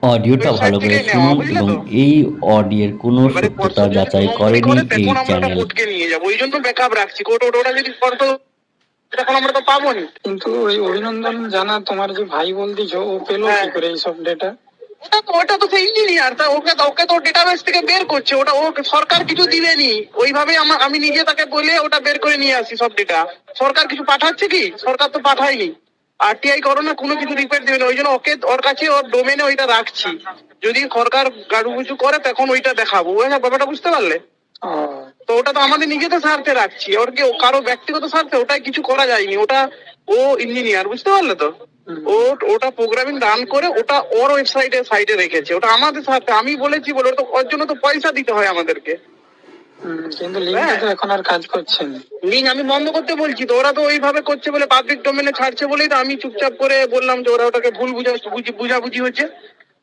অডিওটা ওয়েবসাইট ভালো করে থেকে নেওয়া, শুনুন বুঝলে এবং তো? এই অডিওর কোনো এবারে সত্যতা পর্ষদ যদি যাচাই কোনো মনে করেনি করে এই তখন আমরা ওটা চ্যানেল। কোর্টকে নিয়ে যাবো, ওই জন্য ব্যাকআপ রাখছি। কোর্ট ওটা যদি করতো তখন আমরা তো পাবোনি। কিন্তু ওই অভিনন্দন জানা তোমার যে ভাই বলতিস, ও পেলো কি করে এইসব ডেটা? ওটা তো সেই ইঞ্জিনিয়ার, তা ওকে তো ডেটাবেস থেকে বের করছে। ওটা ও সরকার কিছু দিবেনি, ওইভাবে আমি নিজে তাকে বলে ওটা বের করে নিয়ে আসি সব ডেটা। সরকার কিছু পাঠাচ্ছে কি? সরকার তো পাঠায়নি। আরটিআই করো না, কোনো কিছু রিপোর্ট দেবে না, ওই জন্য ওকে ওর কাছে ওর ডোমেনে ওইটা রাখছি। যদি সরকার গাড়ুগুজু করে তখন ওইটা দেখাবো। ওই ব্যাপারটা বুঝতে পারলে? তো ওটা তো আমাদের নিজেদের স্বার্থে রাখছি, ওর কি কারো ব্যক্তিগত স্বার্থে ওটাই কিছু করা যায়নি। ওটা ও ইঞ্জিনিয়ার, বুঝতে পারলে তো? ও ওটা প্রোগ্রামিং রান করে ওটা ওর ওয়েবসাইটে সাইটে রেখেছে। ওটা আমাদের সাথে আমি বলেছি বলে ওটা তো ওর জন্য তো পয়সা দিতে হয় আমাদেরকে। কিন্তু লিঙ্কটা তো এখন আর কাজ করছে না। লিঙ্ক আমি বন্ধ করতে বলছি তো, ওরা তো ওইভাবে করছে বলে পাবলিক ডোমেনে ছাড়ছে বলেই তো আমি চুপচাপ করে বললাম যে ওরা ওটাকে ভুল বুঝাবুঝি হচ্ছে।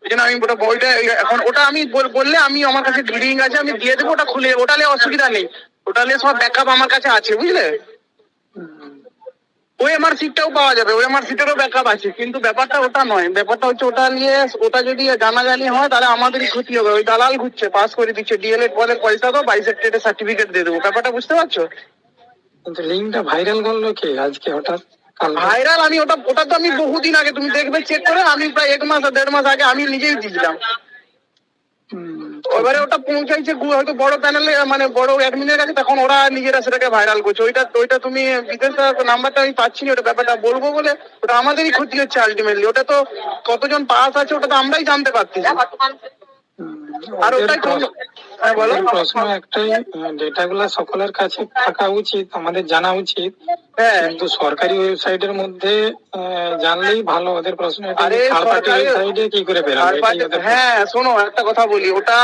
ওই জন্য আমি ওটা বইটা এখন ওটা আমি বললে আমি আমার কাছে লিঙ্ক আছে, আমি দিয়ে দেবো, ওটা খুলে ওটা নিয়ে অসুবিধা নেই। ওটা নিয়ে সব ব্যাকআপ আমার কাছে আছে, বুঝলে? ওএমআর সিটটাও পাওয়া যাবে, ওএমআর সিটেরও ব্যাকআপ আছে। কিন্তু ব্যাপারটা ওটা নয়, ব্যাপারটা হচ্ছে ওটা নিয়ে ওটা যদি জানাজানি হয় তাহলে আমাদেরই ক্ষতি হবে। ওই দালাল ঘুরছে, পাস করে দিচ্ছে, ডিএলএড পদের পয়সা দাও, বাইসেক্টেডের সার্টিফিকেট দিয়ে দেবো। ব্যাপারটা বুঝতে পারছো? কিন্তু লিঙ্কটা ভাইরাল করলো কে আজকে হঠাৎ? ভাইরাল আমি ওটা তো আমি বহুদিন আগে, তুমি দেখবে চেক করে, আমি প্রায় 1 মাস 1.5 মাস আগে আমি নিজেই দিয়েছিলাম। এবারে ওটা পৌঁছাইছে হয়তো বড় প্যানেলে, মানে বড় অ্যাডমিনের কাছে, তখন ওরা নিজেরা সেটাকে ভাইরাল করছে। ওইটা তুমি বিদেশ নাম্বারটা আমি পাচ্ছি না, ওটা ব্যাপারটা বলবো বলে ওটা আমাদেরই ক্ষতি হচ্ছে আলটিমেটলি। ওটা তো কতজন পাস আছে ওটা তো আমরাই জানতে পারছি। আর ওটাই প্রশ্ন একটাই, ডেটাগুলো সকলের কাছে থাকা উচিত, আমাদের জানা উচিত। কিন্তু সরকারি ওয়েবসাইটের মধ্যে জানলেই ভালো। ওদের প্রশ্ন ওয়েবসাইটে কি করে বেরাবে? হ্যাঁ শোনো, একটা কথা বলি, ওটা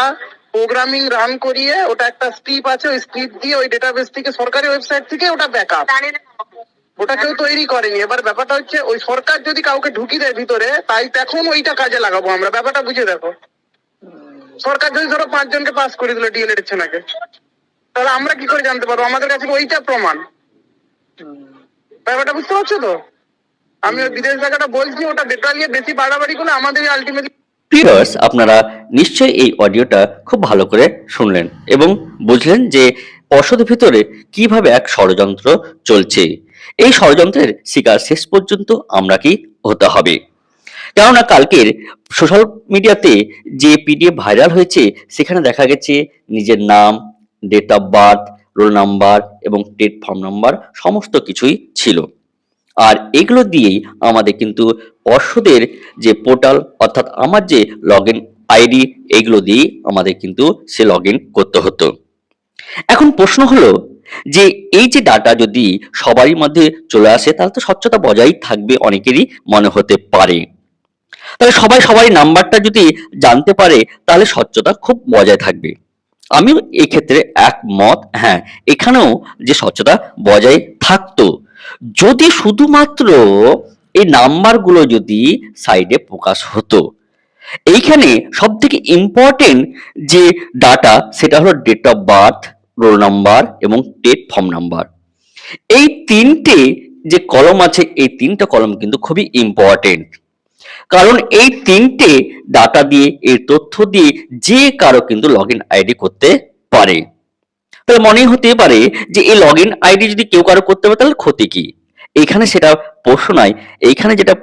প্রোগ্রামিং রান করিয়ে ওটা একটা স্ক্রিপ্ট আছে, ওই স্ক্রিপ্ট দিয়ে ওই ডেটাবেস থেকে সরকারি ওয়েবসাইট থেকে ওটা ব্যাকআপ, ওটা কেউ তৈরি করেনি। এবার ব্যাপারটা হচ্ছে ওই সরকার যদি কাউকে ঢুকি দেয় ভিতরে, তাই তখন ওইটা কাজে লাগাবো আমরা। ব্যাপারটা বুঝে দেখো, সরকার যদি ধরো 5 জনকে পাস করে দিল ডিএলএড এর ছেনাকে, তাহলে আমরা কি করে জানতে পারবো? আমাদের কাছে ওইটা প্রমাণ। ব্যাপারটা বুঝতে পারছো তো? আমি ওই বিদেশ জায়গাটা বলছি, ওটা ডেটা নিয়ে বেশি বাড়াবাড়ি করলে আমাদের আলটিমেটলি। ভিউয়ার্স, আপনারা নিশ্চয়ই এই অডিওটা খুব ভালো করে শুনলেন এবং বুঝলেন যে পর্ষদের ভিতরে কিভাবে এক ষড়যন্ত্র চলছে। এই ষড়যন্ত্রের শিকার শেষ পর্যন্ত আমরা কি হতে হবে। কেননা কালকের সোশ্যাল মিডিয়াতে যে পিডিএফ ভাইরাল হয়েছে সেখানে দেখা গেছে নিজের নাম, date of birth, roll number এবং টেট ফর্ম নাম্বার সমস্ত কিছুই ছিল। আর এগুলো দিয়েই আমাদের কিন্তু পর্ষদের যে পোর্টাল অর্থাৎ আমার যে লগ ইন আইডি, এইগুলো দিয়েই আমাদের কিন্তু সে লগ ইন করতে হতো। এখন প্রশ্ন হলো যে এই যে ডাটা যদি সবারই মধ্যে চলে আসে তাহলে তো স্বচ্ছতা বজায় থাকবে, অনেকেরই মনে হতে পারে। তাহলে সবাই সবাই নাম্বারটা যদি জানতে পারে তাহলে স্বচ্ছতা খুব বজায় থাকবে। আমিও এই ক্ষেত্রে একমত। হ্যাঁ, এখানেও যে স্বচ্ছতা বজায় থাকতো যদি শুধুমাত্র এই নাম্বারগুলো যদি সাইডে প্রকাশ হতো। এইখানে সব থেকে ইম্পর্টেন্ট যে ডাটা সেটা হলো date of birth, roll number এবং টেট ফর্ম নাম্বার। এই তিনটে যে কলম আছে, এই তিনটা কলম কিন্তু খুবই ইম্পর্টেন্ট। কারণ এই তিনটে ডাটা দিয়ে, এই তথ্য দিয়ে যে কারো কিন্তু লগ ইন আইডি করতে পারে। তাহলে মনে হতে পারে যে এই লগ ইন আইডি যদি কেউ কারো করতে পারে তাহলে ক্ষতি কি? এইখানে সেটা প্রশ্ন নয়। এইখানে যেটা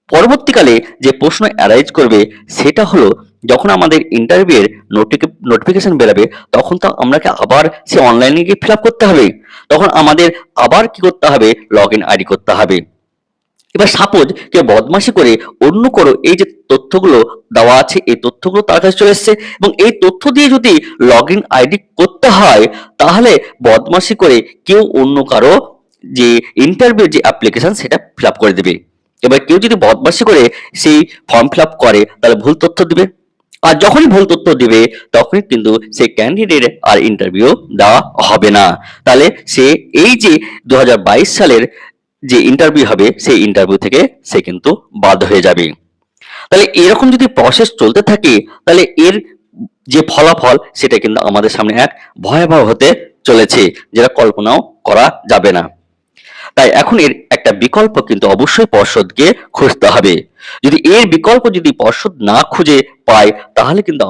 পরবর্তীকালে যে প্রশ্ন অ্যারাইজ করবে সেটা হলো, যখন আমাদের ইন্টারভিউ এর নোটিফিকেশন বেরোবে তখন তো আমরাকে আবার সে অনলাইনে গিয়ে ফিল আপ করতে হবে। তখন আমাদের আবার কি করতে হবে? লগ ইন আইডি করতে হবে। এবার সাপোজ কেউ বদমাশি করে অন্য কোনো এই যে তথ্যগুলো দেওয়া আছে, এই তথ্যগুলো তার কাছে চলে এসছে এবং এই তথ্য দিয়ে যদি লগ ইন আইডি করতে হয় তাহলে বদমাশি করে কেউ অন্য কারো যে ইন্টারভিউ যে অ্যাপ্লিকেশন সেটা ফিল আপ করে দেবে। এবার কেউ যদি বদমাশি করে সেই ফর্ম ফিল আপ করে তাহলে ভুল তথ্য দিবে, আর যখনই ভুল তথ্য দিবে তখনই কিন্তু সেই ক্যান্ডিডেট আর ইন্টারভিউ দেওয়া হবে না। তাহলে সে এই যে 2022 সালের যে ইন্টারভিউ হবে সেই ইন্টারভিউ থেকে সে কিন্তু বাদ হয়ে যাবে। তাহলে এরকম যদি প্রসেস চলতে থাকে তাহলে এর যে ফলাফল সেটা কিন্তু আমাদের সামনে এক ভয়াবহ হতে চলেছে, যেটা কল্পনাও করা যাবে না। তাই এখন এর একটা বিকল্প কিন্তু অবশ্যই পর্ষদকে খুঁজতে হবে। যদি এর বিকল্প যদি পর্ষদ না খুঁজে পায় তাহলে কিন্তু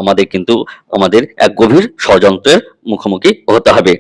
আমাদের এক গভীর ষড়যন্ত্রের মুখোমুখি হতে হবে।